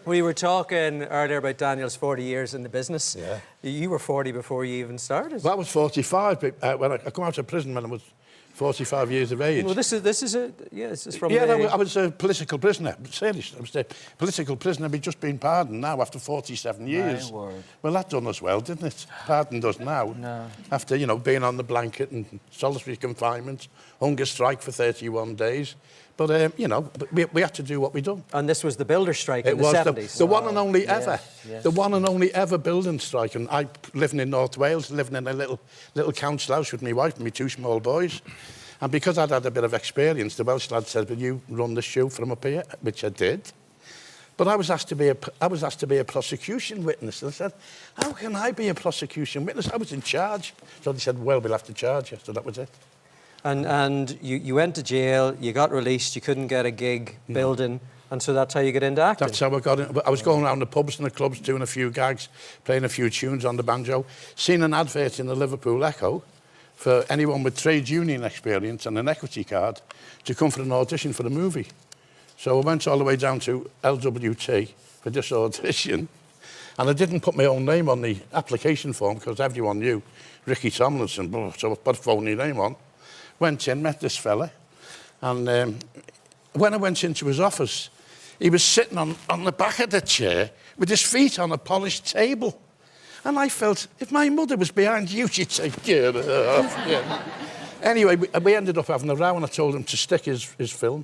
We were talking earlier about Daniel's 40 years in the business. Yeah. You were 40 before you even started. Well, I was 45 when I come out of prison when I was 45 years of age. Well, this is from I was a political prisoner. Seriously, I was a political prisoner. I've just been pardoned now after 47 years. My word. Well, that done us well, didn't it? Pardoned us now. No. After, you know, being on the blanket and solitary confinement, hunger strike for 31 days. But, you know, we had to do what we done. And this was the builder strike in the 70s. The one and only ever. Yes. The one and only ever building strike. And I, living in North Wales, living in a little council house with my wife and my two small boys. And because I'd had a bit of experience, the Welsh lad said, will you run the show from up here? Which I did. But I was asked to be a prosecution witness. And I said, how can I be a prosecution witness? I was in charge. So they said, well, we'll have to charge you. So that was it. And you went to jail, you got released, you couldn't get a gig building, and so that's how you got into acting? That's how I got in. I was going around the pubs and the clubs, doing a few gags, playing a few tunes on the banjo, seen an advert in the Liverpool Echo for anyone with trade union experience and an equity card to come for an audition for the movie. So I went all the way down to LWT for this audition, and I didn't put my own name on the application form because everyone knew Ricky Tomlinson, so I put a phony name on. Went in, met this fella, and when I went into his office, he was sitting on the back of the chair with his feet on a polished table. And I felt, if my mother was behind you, she'd say, get off. Yeah. Anyway, we ended up having a row, and I told him to stick his film.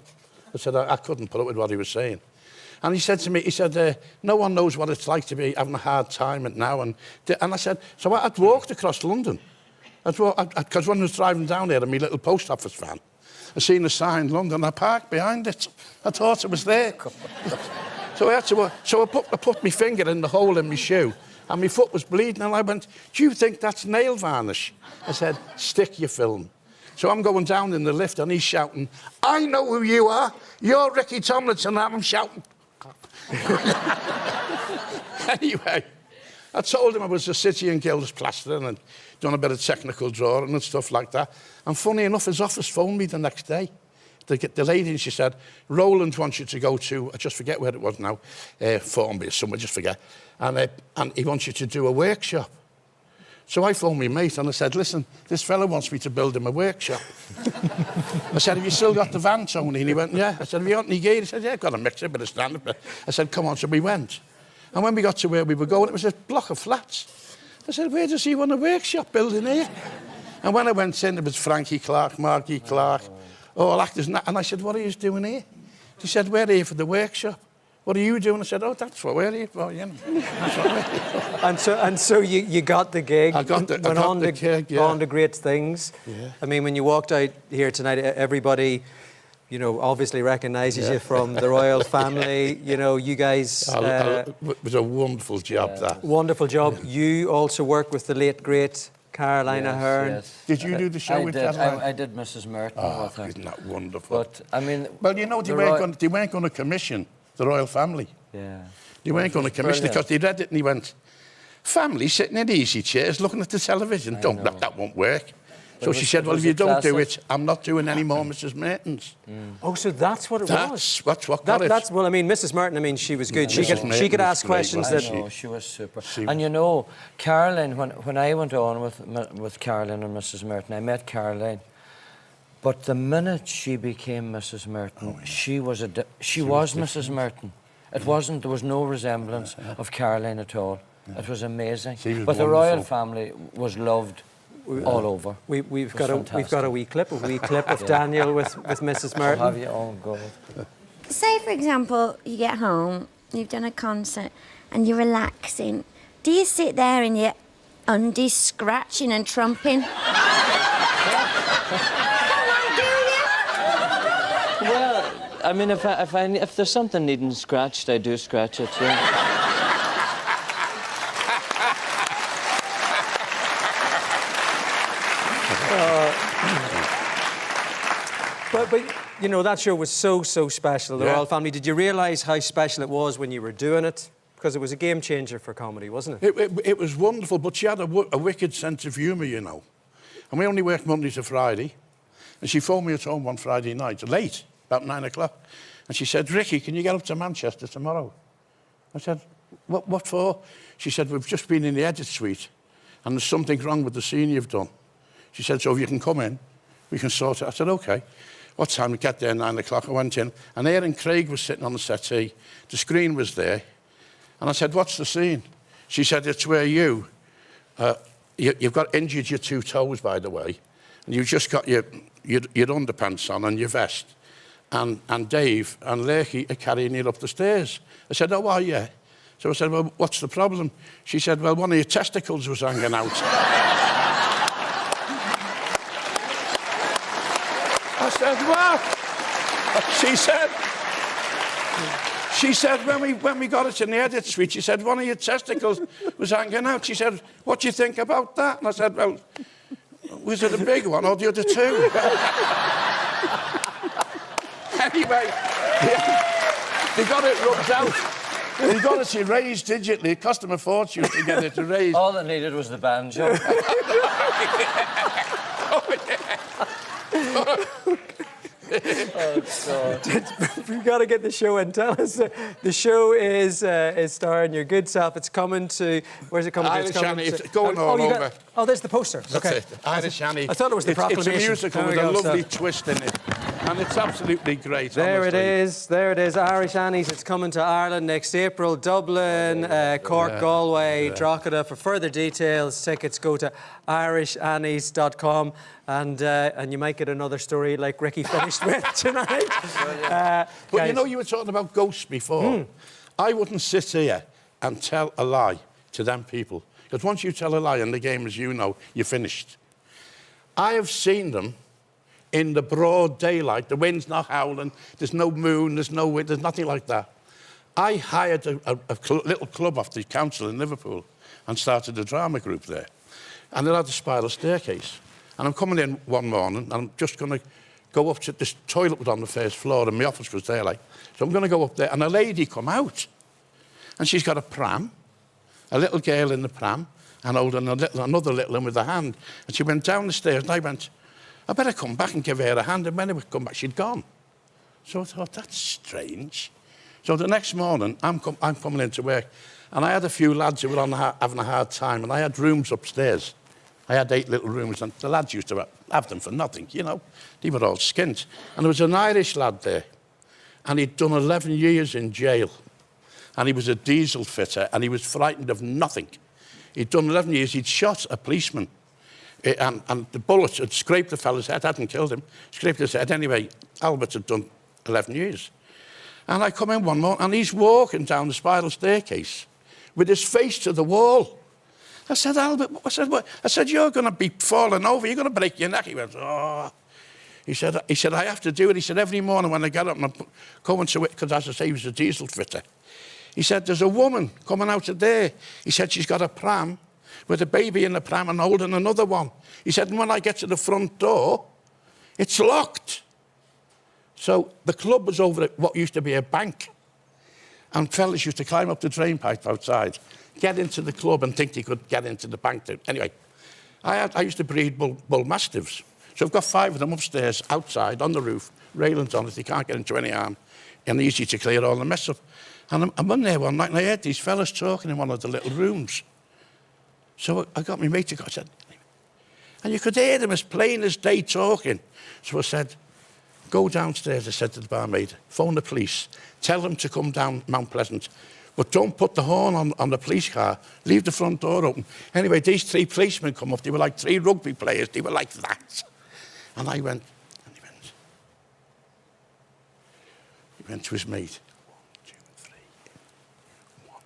I said I couldn't put up with what he was saying. And he said to me, no one knows what it's like to be having a hard time at now. And I said, so I'd walked across London. Because when I was driving down there in my little post office van, I seen a sign, London, I parked behind it. I thought it was there. So I put my finger in the hole in my shoe, and my foot was bleeding, and I went, do you think that's nail varnish? I said, stick your film. So I'm going down in the lift, and he's shouting, I know who you are. You're Ricky Tomlinson, and I'm shouting. Anyway, I told him I was a City and Guilds plastering and done a bit of technical drawing and stuff like that. And funny enough, his office phoned me the next day. The lady, and she said, Roland wants you to go to, I just forget where it was now, Formby or somewhere, just forget. And he wants you to do a workshop. So I phoned my mate and I said, listen, this fella wants me to build him a workshop. I said, have you still got the van, Tony? And he went, yeah. I said, have you got any gear? He said, yeah, I've got a mixer, bit of stand-up. I said, come on. So we went. And when we got to where we were going, it was a block of flats. I said, where does he want a workshop building here? And when I went in, it was Frankie Clark, Margie Clark, all actors. And I said, what are you doing here? He said, we're here for the workshop. What are you doing? I said, oh, that's what we're here for, you know. And so you got the gig. I got the gig, yeah. On to great things. Yeah. I mean, when you walked out here tonight, everybody, you know, obviously recognises you from the royal family. You know, you guys... It was a wonderful job, that. Wonderful job. Yeah. You also worked with the late, great Caroline Ahern. Yes. Did you do the show with Caroline? I did Mrs. Merton with her. Isn't that wonderful? But, I mean... Well, you know, they weren't going to commission the royal family. Yeah. They weren't going to commission it because they read it and he went, family sitting in easy chairs looking at the television. That won't work. So she said, well, if you don't do it, I'm not doing any more Mrs. Mertons. Oh, so that's what it was? That's what got it. Well, I mean, Mrs. Merton, I mean, she was good. Yeah, she could ask questions that... I know, she was super. And you know, Caroline, when I went on with Caroline and Mrs. Merton, I met Caroline. But the minute she became Mrs. Merton, she was Mrs. Merton. It wasn't, there was no resemblance of Caroline at all. It was amazing. But the royal family was loved all over. We've got a wee clip of Daniel with Mrs. Merton. Have you? Oh, God. Say, for example, you get home, you've done a concert, and you're relaxing. Do you sit there and you're undies scratching and trumping? Well, I mean, if there's something needing scratched, I do scratch it, yeah. But you know, that show was so special, the royal family. Did you realise how special it was when you were doing it? Because it was a game changer for comedy, wasn't it? It was wonderful, but she had a wicked sense of humour, you know. And we only worked Monday to Friday. And she phoned me at home one Friday night, late, about 9 o'clock. And she said, Ricky, can you get up to Manchester tomorrow? I said, what for? She said, we've just been in the edit suite and there's something wrong with the scene you've done. She said, so if you can come in, we can sort it. I said, OK. What time? We get there 9 o'clock. I went in and Aaron Craig was sitting on the settee. The screen was there. And I said, what's the scene? She said, it's where you've got injured your 2 toes, by the way, and you've just got your underpants on and your vest. And Dave and Lakey are carrying you up the stairs. I said, oh, are you? So I said, well, what's the problem? She said, well, one of your testicles was hanging out. I said, what? She said, when we got it in the edit suite, she said, one of your testicles was hanging out. She said, what do you think about that? And I said, well, was it a big one or the other 2? Anyway, they got it rubbed out. They got it erased digitally. It cost them a fortune to get it erased. All they needed was the banjo. Oh, God. We've got to get the show in. Tell us, the show is starring your good self. It's coming to... Where's it coming to? Irish Annie. It's going all over. Oh, there's the poster. That's it. Irish Annie. I thought it was the proclamation. It's a musical with a lovely twist in it. And it's absolutely great, There honestly. it is. There it is. Irish Annie's. It's coming to Ireland next April. Dublin, Cork, Galway, Drogheda. For further details, tickets, go to irishannies.com. And you might get another story like Ricky finished with tonight. But you know, you were talking about ghosts before. I wouldn't sit here and tell a lie to them people. Because once you tell a lie in the game, as you know, you're finished. I have seen them in the broad daylight. The wind's not howling. There's no moon. There's no wind. There's nothing like that. I hired a little club off the council in Liverpool and started a drama group there. And it had a spiral staircase. And I'm coming in one morning, and I'm just going to go up to... This toilet was on the first floor, and my office was there, like. So I'm going to go up there, and a lady come out. And she's got a pram, a little girl in the pram, and holding another little one with a hand. And she went down the stairs, and I went, I better come back and give her a hand. And when I would come back, she'd gone. So I thought, that's strange. So the next morning, I'm coming into work, and I had a few lads who were having a hard time, and I had rooms upstairs. I had 8 little rooms, and the lads used to have them for nothing, you know. They were all skint. And there was an Irish lad there, and he'd done 11 years in jail. And he was a diesel fitter, and he was frightened of nothing. He'd done 11 years. He'd shot a policeman, and the bullet had scraped the fella's head, hadn't killed him, scraped his head. Anyway, Albert had done 11 years. And I come in one morning, and he's walking down the spiral staircase with his face to the wall. I said, Albert, I said, what? I said, you're going to be falling over. You're going to break your neck. He went, oh. He said, I have to do it. He said, every morning when I get up and I'm coming to it, because as I say, he was a diesel fitter. He said, there's a woman coming out of there. He said, she's got a pram with a baby in the pram and holding another one. He said, and when I get to the front door, it's locked. So the club was over at what used to be a bank. And fellas used to climb up the drain pipe outside, get into the club and think they could get into the bank. Anyway, I used to breed bull mastiffs. So I've got 5 of them upstairs, outside, on the roof, railings on it. They can't get into any harm. And easy to clear all the mess up. And I'm in there one night, and I heard these fellas talking in one of the little rooms. So I got my mate to go, I said, and you could hear them as plain as day talking. So I said, go downstairs, I said to the barmaid, phone the police, tell them to come down Mount Pleasant, but don't put the horn on the police car, leave the front door open. Anyway, these 3 policemen come up, they were like 3 rugby players, they were like that. And I went, and he went to his mate. 1, 2, 3, 1.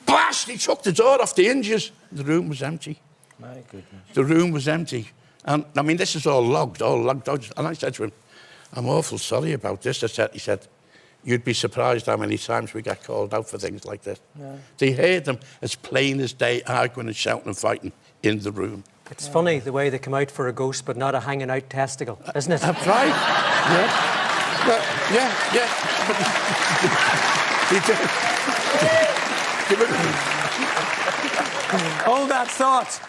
Blast! He took the door off the hinges. The room was empty. My goodness. The room was empty. And, I mean, this is all logged out. And I said to him, I'm awful sorry about this. He said, you'd be surprised how many times we get called out for things like this. Yeah. They heard them as plain as day, arguing and shouting and fighting in the room. It's funny the way they come out for a ghost, but not a hanging out testicle, isn't it? That's right. Yeah. Well, yeah. Hold that thought.